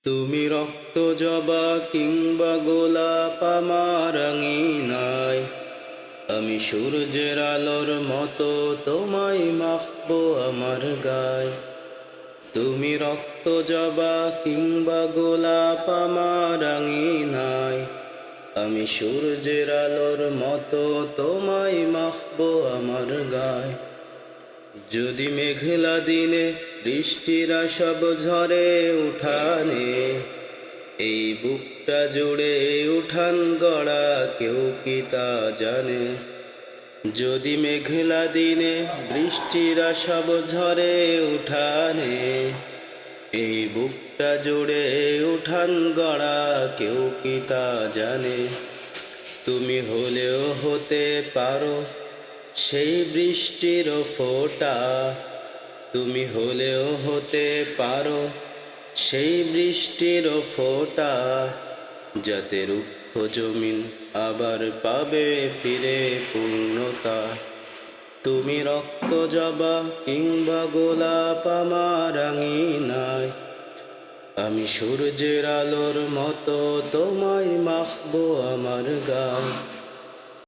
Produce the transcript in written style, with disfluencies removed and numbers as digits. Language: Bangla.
তুমি রক্ত জবা কিংবা গোলাপ আমার আঙিনায়, আমি সূর্যের আলোর মতো তোমায় মাখবো আমার গায়। তুমি রক্ত জবা কিংবা গোলাপ আমার আঙিনায়, আমি সূর্যের আলোর মতো তোমায় মাখবো আমার গায়। যদি মেঘলা দিনে বৃষ্টিরা সব ঝরে উঠানে, এই বুকটা জুড়ে উঠান গড়া কেউ কি তা জানে। যদি মেঘলা দিনে বৃষ্টিরা সব ঝরে উঠানে, এই বুকটা জুড়ে উঠান গড়া কেউ কি তা জানে। তুমি হলেও হতে পারো সেই বৃষ্টির ফোঁটা, তুমি হলেও হতে পারো সেই বৃষ্টির ফোঁটা, যাতে রুক্ষ জমিন আবার পাবে ফিরে পূর্ণতা। তুমি রক্ত জবা কিংবা গোলাপ আমার আঙিনায়, আমি সূর্যের আলোর মতো তোমায় মাখবো আমার গায়।